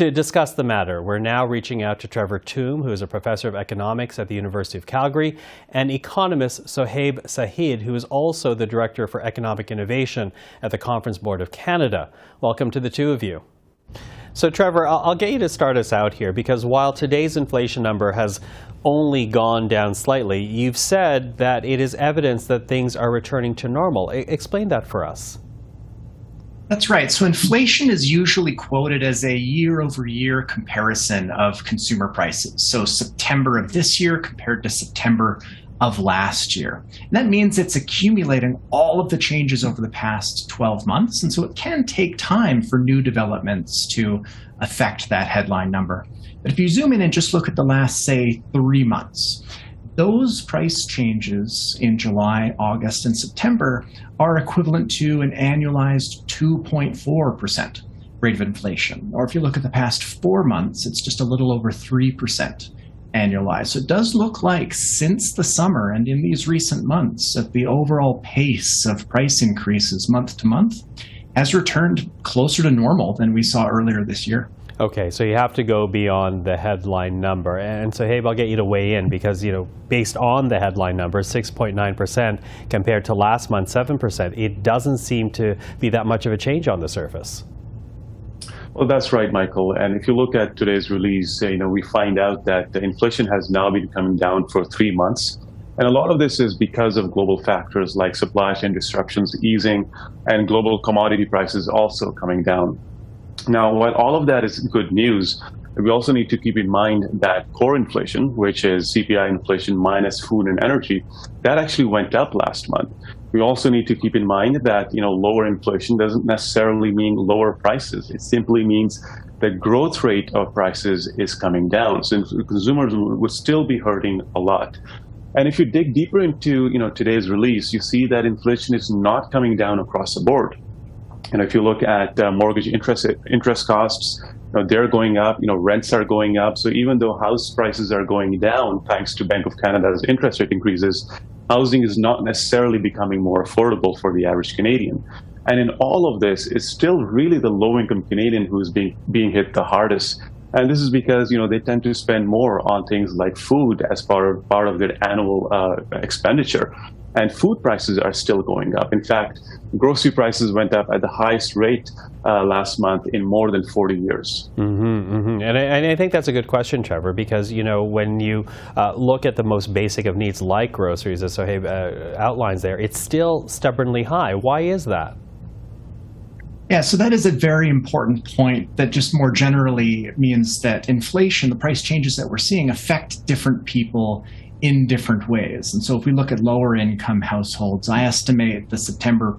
To discuss the matter, we're now reaching out to Trevor Tombe, who is a professor of economics at the University of Calgary, and economist Shahid, who is also the director for economic innovation at the Conference Board of Canada. Welcome to the two of you. So Trevor, I'll get you to start us out here, because while today's inflation number has only gone down slightly, you've said that it is evidence that things are returning to normal. Explain that for us. That's right. So inflation is usually quoted as a year-over-year comparison of consumer prices. So September of this year compared to September of last year. And that means it's accumulating all of the changes over the past 12 months. And so it can take time for new developments to affect that headline number. But if you zoom in and just look at the last, say, 3 months, those price changes in July, August, and September are equivalent to an annualized 2.4% rate of inflation. Or if you look at the past 4 months, it's just a little over 3% annualized. So it does look like since the summer and in these recent months that the overall pace of price increases month to month has returned closer to normal than we saw earlier this year. Okay, so you have to go beyond the headline number. And so, Sohaib, I'll get you to weigh in because, based on the headline number, 6.9% compared to last month, 7%, it doesn't seem to be that much of a change on the surface. Well, that's right, Michael. And if you look at today's release, we find out that the inflation has now been coming down for 3 months. And a lot of this is because of global factors like supply chain disruptions easing and global commodity prices also coming down. Now, while all of that is good news, we also need to keep in mind that core inflation, which is CPI inflation minus food and energy, that actually went up last month. We also need to keep in mind that lower inflation doesn't necessarily mean lower prices. It simply means the growth rate of prices is coming down. So consumers will still be hurting a lot. And if you dig deeper into today's release, you see that inflation is not coming down across the board. And if you look at mortgage interest costs, they're going up, rents are going up. So even though house prices are going down, thanks to Bank of Canada's interest rate increases, housing is not necessarily becoming more affordable for the average Canadian. And in all of this, it's still really the low-income Canadian who is being hit the hardest. And this is because, they tend to spend more on things like food as part of their annual expenditure. And food prices are still going up. In fact, grocery prices went up at the highest rate last month in more than 40 years. And I think that's a good question, Trevor, because, when you look at the most basic of needs like groceries, as Sohaib outlines there, it's still stubbornly high. Why is that? Yeah, so that is a very important point that just more generally means that inflation, the price changes that we're seeing, affect different people in different ways. And so if we look at lower income households, I estimate the September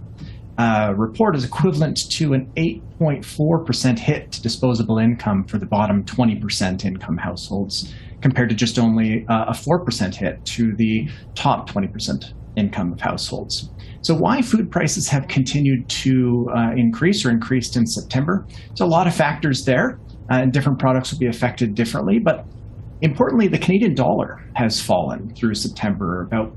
report is equivalent to an 8.4% hit to disposable income for the bottom 20% income households, compared to just only a 4% hit to the top 20% income of households. So why food prices have continued to increase or increased in September? There's a lot of factors there, and different products will be affected differently, but importantly, the Canadian dollar has fallen through September about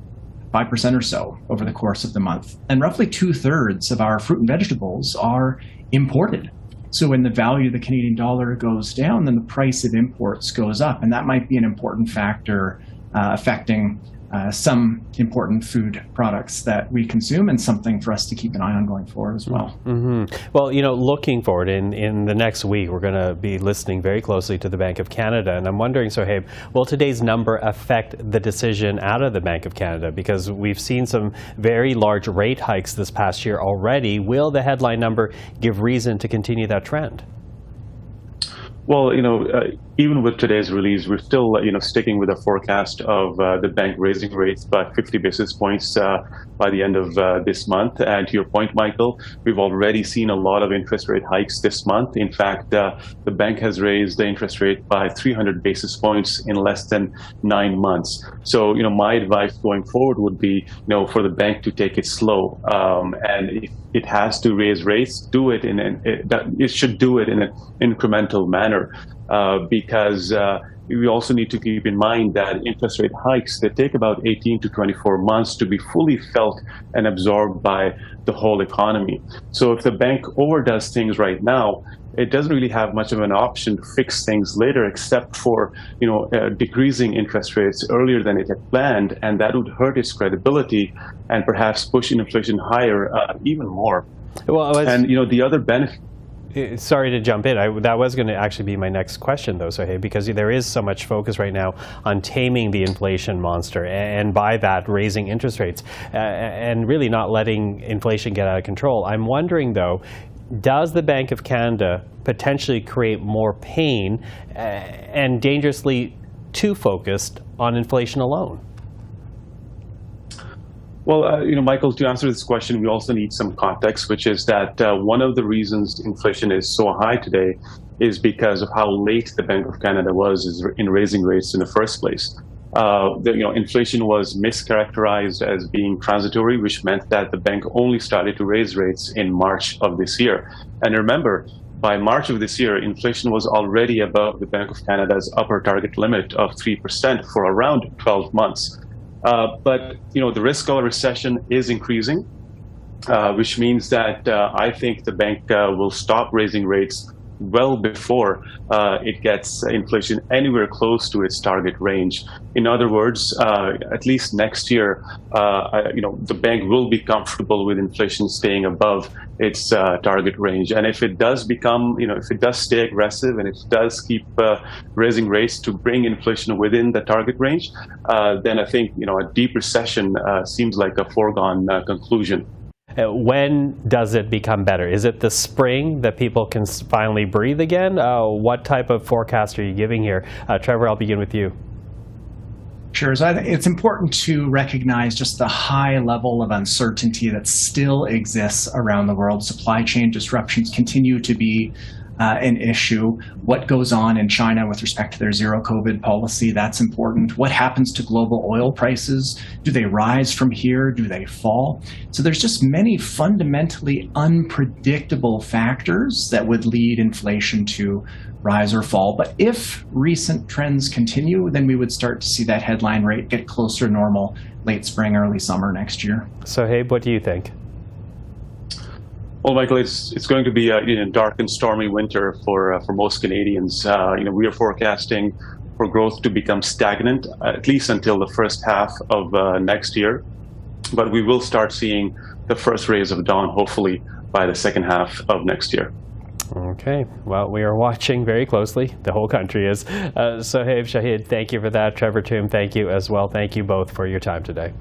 5% or so over the course of the month. And roughly 2/3 of our fruit and vegetables are imported. So when the value of the Canadian dollar goes down, then the price of imports goes up. And that might be an important factor affecting some important food products that we consume, and something for us to keep an eye on going forward as well. Well, looking forward in the next week, we're going to be listening very closely to the Bank of Canada. And I'm wondering, Sohaib, will today's number affect the decision out of the Bank of Canada? Because we've seen some very large rate hikes this past year already. Will the headline number give reason to continue that trend? Well, even with today's release, we're still, sticking with a forecast of the bank raising rates by 50 basis points by the end of this month. And to your point, Michael, we've already seen a lot of interest rate hikes this month. In fact, the bank has raised the interest rate by 300 basis points in less than 9 months. So, my advice going forward would be, for the bank to take it slow. And if it has to raise rates, it should do it in an incremental manner. Because we also need to keep in mind that interest rate hikes, they take about 18 to 24 months to be fully felt and absorbed by the whole economy. So if the bank overdoes things right now, it doesn't really have much of an option to fix things later, except for decreasing interest rates earlier than it had planned, and that would hurt its credibility and perhaps push inflation higher even more. Well, and the other benefit. Sorry to jump in. That was going to actually be my next question, though, Sohaib, because there is so much focus right now on taming the inflation monster, and by that raising interest rates and really not letting inflation get out of control. I'm wondering, though, does the Bank of Canada potentially create more pain and dangerously too focused on inflation alone? Well, Michael, to answer this question, we also need some context, which is that one of the reasons inflation is so high today is because of how late the Bank of Canada was in raising rates in the first place. Inflation was mischaracterized as being transitory, which meant that the bank only started to raise rates in March of this year. And remember, by March of this year, inflation was already above the Bank of Canada's upper target limit of 3% for around 12 months. But the risk of a recession is increasing, which means that I think the bank will stop raising rates well before it gets inflation anywhere close to its target range. In other words, at least next year, the bank will be comfortable with inflation staying above its target range. And if it does if it does stay aggressive and if it does keep raising rates to bring inflation within the target range, then I think a deep recession seems like a foregone conclusion. When does it become better? Is it the spring that people can finally breathe again? What type of forecast are you giving here? Trevor, I'll begin with you. Sure. So it's important to recognize just the high level of uncertainty that still exists around the world. Supply chain disruptions continue to be an issue. What goes on in China with respect to their zero COVID policy, that's important. What happens to global oil prices? Do they rise from here? Do they fall? So there's just many fundamentally unpredictable factors that would lead inflation to rise or fall. But if recent trends continue, then we would start to see that headline rate get closer to normal late spring, early summer next year. Sohaib, what do you think? Well, Michael, it's going to be a dark and stormy winter for most Canadians. We are forecasting for growth to become stagnant, at least until the first half of next year. But we will start seeing the first rays of dawn, hopefully, by the second half of next year. Okay. Well, we are watching very closely. The whole country is. Sohaib, Shahid, thank you for that. Trevor Tombe, thank you as well. Thank you both for your time today.